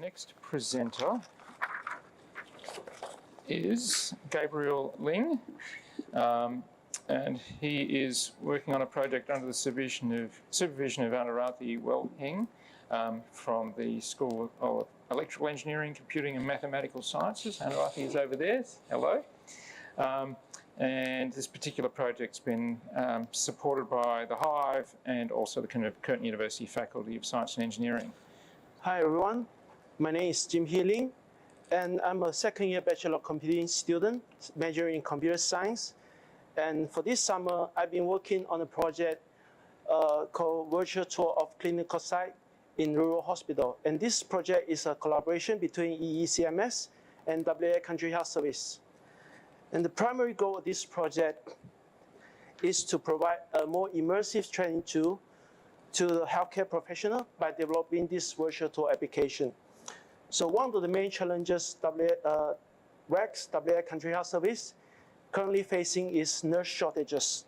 next presenter is Gabriel Ling, and he is working on a project under the supervision of Anuradhi Welhenge from the School of Electrical Engineering, Computing and Mathematical Sciences. Anuradhi is over there. Hello. And this particular project's been supported by the HIVE and also the Curtin University Faculty of Science and Engineering. Hi everyone, my name is Ling, and I'm a second-year Bachelor of Computing student majoring in computer science. And for this summer, I've been working on a project called Virtual Tour of Clinical Site in Rural Hospital. And this project is a collaboration between EECMS and WA Country Health Service. And the primary goal of this project is to provide a more immersive training tool to the healthcare professional by developing this virtual tour application. So one of the main challenges WACS, WA Country Health Service, currently facing is nurse shortages.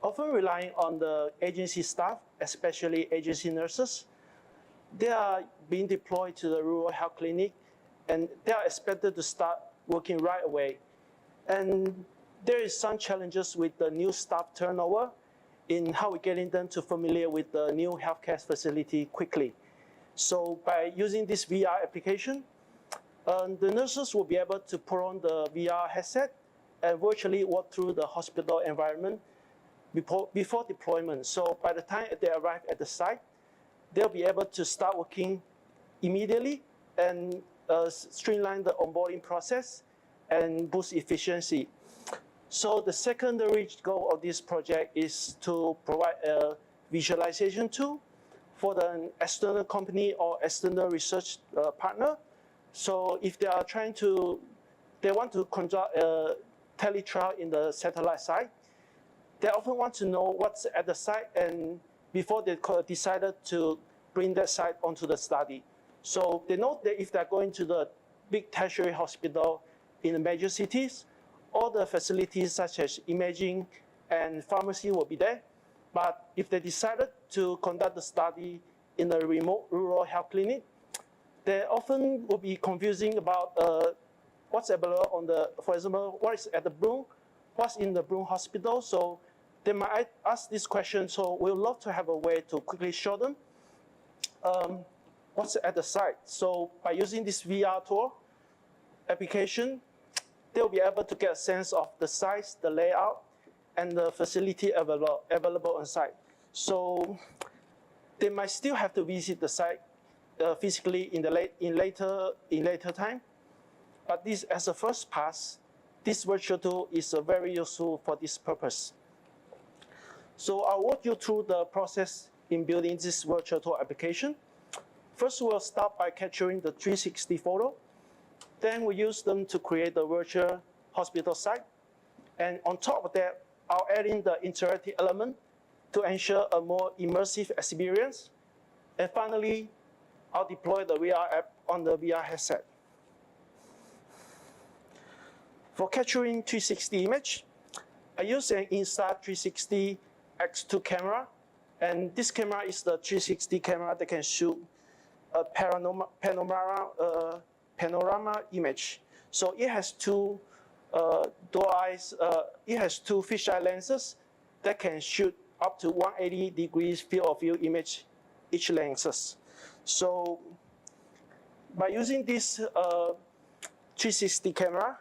Often relying on the agency staff, especially agency nurses, they are being deployed to the rural health clinic, and they are expected to start working right away. And there is some challenges with the new staff turnover in how we're getting them to familiar with the new healthcare facility quickly. So by using this VR application, the nurses will be able to put on the VR headset and virtually walk through the hospital environment before deployment. So by the time they arrive at the site, they'll be able to start working immediately and streamline the onboarding process and boost efficiency. So the secondary goal of this project is to provide a visualization tool for the external company or external research partner. So if they are they want to conduct a teletrial in the satellite site, they often want to know what's at the site and before they decided to bring that site onto the study. So they know that if they're going to the big tertiary hospital in the major cities, all the facilities such as imaging and pharmacy will be there. But if they decided to conduct the study in a remote rural health clinic, they often will be confusing about what's available on the, for example, what is at the Broome, what's in the Broome hospital. So they might ask this question. So we'd love to have a way to quickly show them what's at the site. So by using this VR tour application, they'll be able to get a sense of the size, the layout, and the facility available on site. So they might still have to visit the site physically in later time. But this, as a first pass, this virtual tool is very useful for this purpose. So I'll walk you through the process in building this virtual tour application. First, we'll start by capturing the 360 photo. Then we use them to create the virtual hospital site. And on top of that, I'll add in the interactive element to ensure a more immersive experience. And finally, I'll deploy the VR app on the VR headset. For capturing 360 image, I use an Insta360 X2 camera. And this camera is the 360 camera that can shoot a panorama image. So it has two dual eyes. It has two fisheye lenses that can shoot up to 180 degrees field of view image each lenses. So by using this 360 camera,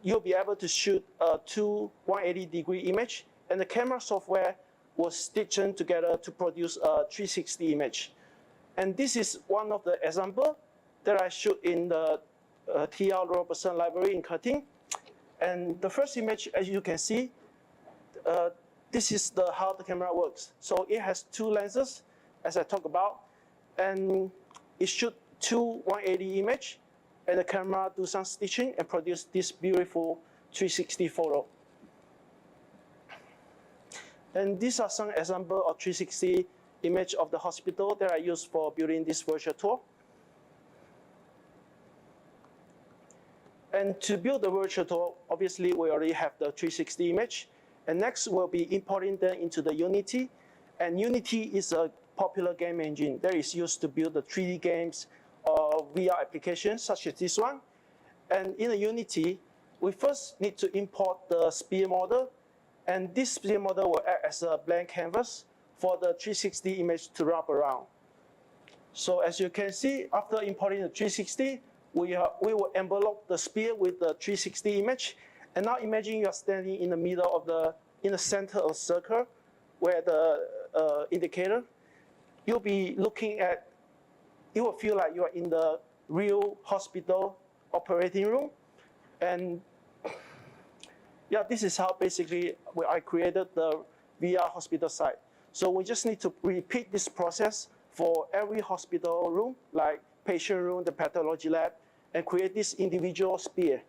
you'll be able to shoot two 180 degree image, and the camera software was stitched together to produce a 360 image. And this is one of the examples that I shoot in the TL Robertson Library in Curtin. And the first image, as you can see, this is how the camera works. So it has two lenses, as I talked about, and it shoots two 180 image, and the camera do some stitching and produce this beautiful 360 photo. And these are some examples of 360 image of the hospital that I use for building this virtual tour. And to build the virtual tour, obviously we already have the 360 image. And next we'll be importing them into the Unity. And Unity is a popular game engine that is used to build the 3D games or VR applications such as this one. And in the Unity, we first need to import the sphere model, and this sphere model will act as a blank canvas for the 360 image to wrap around. So as you can see, after importing the 360, we will envelope the sphere with the 360 image. And now imagine you are standing in the middle of in the center of the circle, where the indicator, you'll be looking at, you will feel like you are in the real hospital operating room. And yeah, this is how basically I created the VR hospital site. So we just need to repeat this process for every hospital room, like patient room, the pathology lab, and create this individual sphere.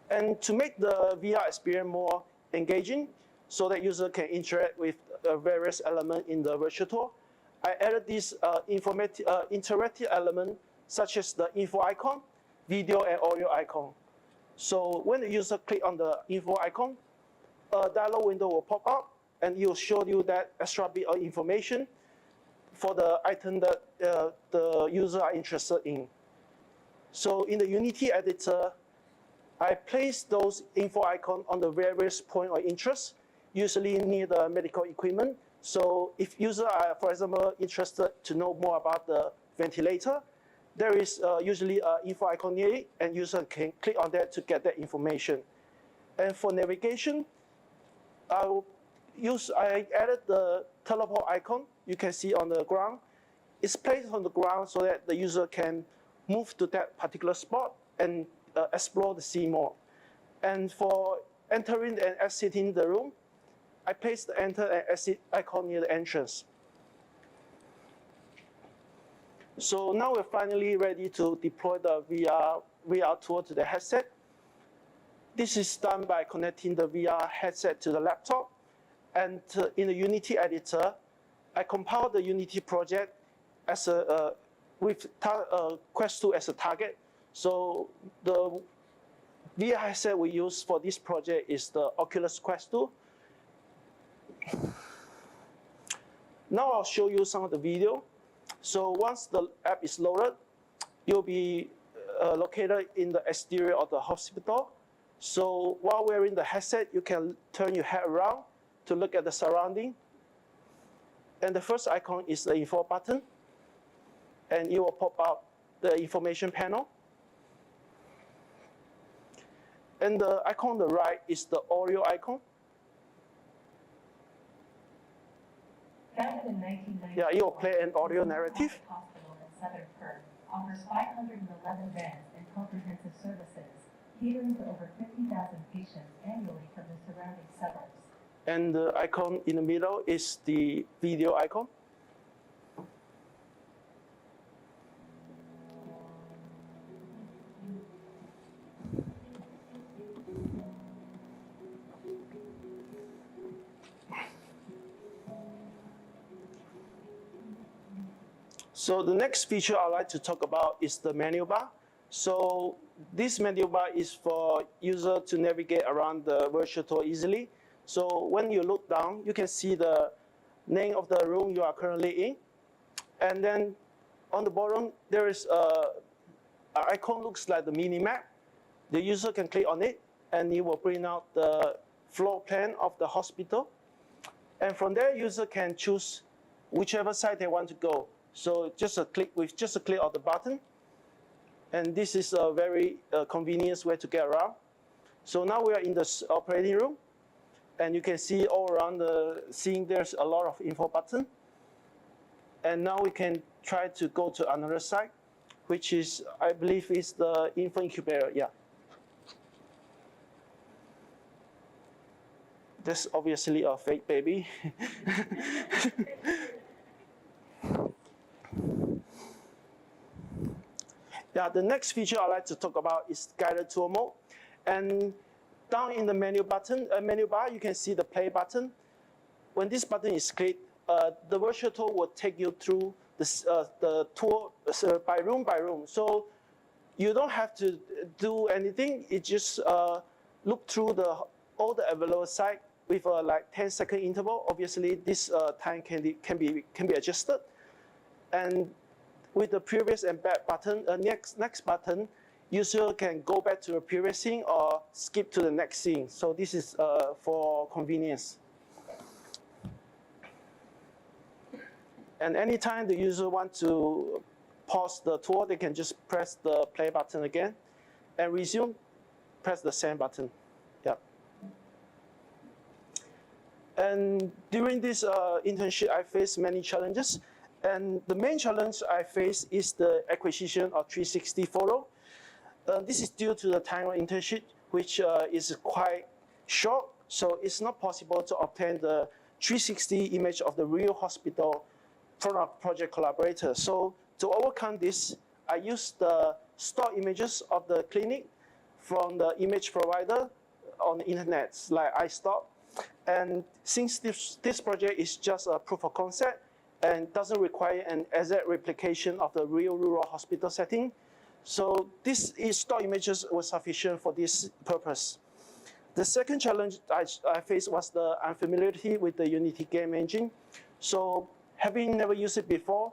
And to make the VR experience more engaging, so that user can interact with various elements in the virtual tour, I added this interactive element, such as the info icon, video and audio icon. So when the user click on the info icon, a dialog window will pop up, and it will show you that extra bit of information for the item that the user are interested in. So in the Unity editor, I place those info icons on the various point of interest, usually near the medical equipment. So if users are, for example, interested to know more about the ventilator, there is usually an info icon near it, and user can click on that to get that information. And for navigation, I added the teleport icon you can see on the ground. It's placed on the ground so that the user can move to that particular spot and explore the scene more. And for entering and exiting the room, I placed the enter and exit icon near the entrance. So now we're finally ready to deploy the VR tool to the headset. This is done by connecting the VR headset to the laptop. And in the Unity editor, I compiled the Unity project as with Quest 2 as a target. So the VR headset we use for this project is the Oculus Quest 2. Now I'll show you some of the video. So once the app is loaded, you'll be located in the exterior of the hospital. So while wearing the headset, you can turn your head around to look at the surrounding. And the first icon is the info button, and it will pop up the information panel. And the icon on the right is the audio icon. Founded in 1990, Yeah, it will play an audio narrative. Hospital in Southern Perth offers 511 beds and comprehensive services, catering to over 50,000 patients annually from the surrounding suburbs. And the icon in the middle is the video icon. So the next feature I'd like to talk about is the menu bar. So this menu bar is for user to navigate around the virtual tour easily. So when you look down, you can see the name of the room you are currently in. And then on the bottom, there is an icon looks like the mini map. The user can click on it, and it will bring out the floor plan of the hospital. And from there, user can choose whichever side they want to go. So just a click of the button. And this is a very convenient way to get around. So now we are in the operating room. And you can see all around the scene, there's a lot of info button. And now we can try to go to another site, which is, I believe, is the info incubator. Yeah. That's obviously a fake baby. Yeah, the next feature I'd like to talk about is guided tour mode. And down in the menu bar, you can see the play button. When this button is clicked, the virtual tour will take you through the tour by room. So you don't have to do anything. It just look through all the available sites with a like 10-second interval. Obviously, this time can be adjusted. And with the previous and back button, next button, user can go back to the previous scene or skip to the next scene. So this is for convenience. And anytime the user wants to pause the tour, they can just press the play button again and resume, press the send button. Yep. And during this internship, I faced many challenges. And the main challenge I face is the acquisition of 360 photo. This is due to the time of internship, which is quite short. So it's not possible to obtain the 360 image of the real hospital from our project collaborator. So to overcome this, I used the stock images of the clinic from the image provider on the internet, like iStock. And since this project is just a proof of concept and doesn't require an exact replication of the real rural hospital setting, so this stock images were sufficient for this purpose. The second challenge I faced was the unfamiliarity with the Unity game engine. So having never used it before,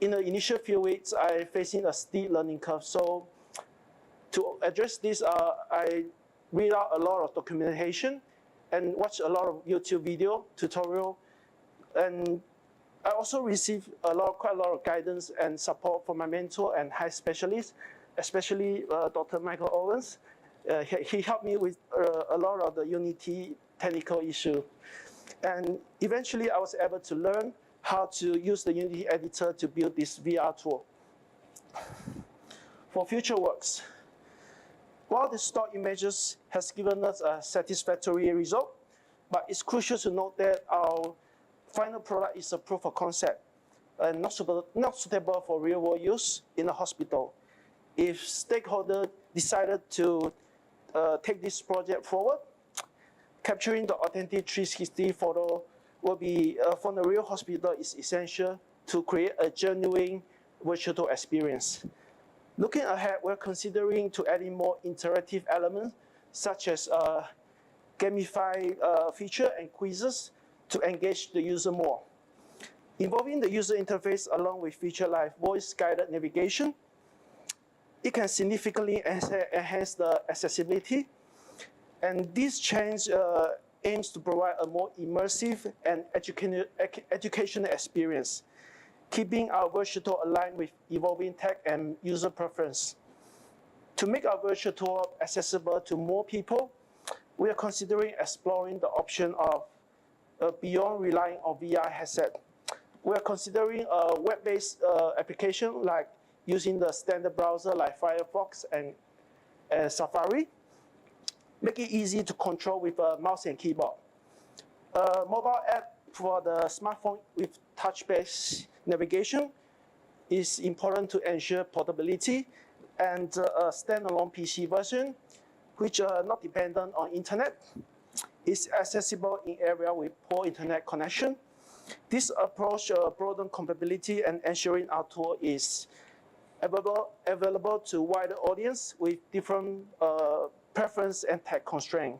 in the initial few weeks, I facing a steep learning curve. So to address this, I read out a lot of documentation and watch a lot of YouTube video tutorial. And I also received quite a lot of guidance and support from my mentor and HIVE specialists, especially Dr. Michael Owens. He helped me with a lot of the Unity technical issue. And eventually, I was able to learn how to use the Unity editor to build this VR tool. For future works, while the stock images has given us a satisfactory result, but it's crucial to note that our final product is a proof of concept and not suitable for real-world use in a hospital. If stakeholders decided to take this project forward, capturing the authentic 360 photo will be from the real hospital is essential to create a genuine virtual tour experience. Looking ahead, we're considering to adding more interactive elements such as gamified feature and quizzes to engage the user more. Involving the user interface along with feature like voice-guided navigation, it can significantly enhance the accessibility. And this change aims to provide a more immersive and educational experience, keeping our virtual tour aligned with evolving tech and user preference. To make our virtual tour accessible to more people, we are considering exploring the option of beyond relying on VR headset. We are considering a web-based application like using the standard browser like Firefox and Safari. Make it easy to control with a mouse and keyboard. A mobile app for the smartphone with touch-based navigation is important to ensure portability, and a standalone PC version, which are not dependent on internet, is accessible in areas with poor internet connection. This approach broadens compatibility and ensuring our tool is available to a wider audience with different preference and tech constraint.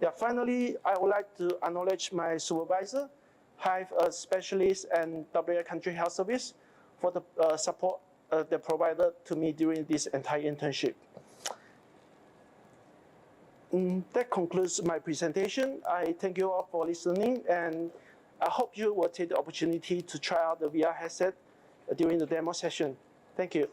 Yeah, finally, I would like to acknowledge my supervisor, HIVE specialist, and WA Country Health Service for the support they provided to me during this entire internship. That concludes my presentation. I thank you all for listening, and I hope you will take the opportunity to try out the VR headset during the demo session. Thank you.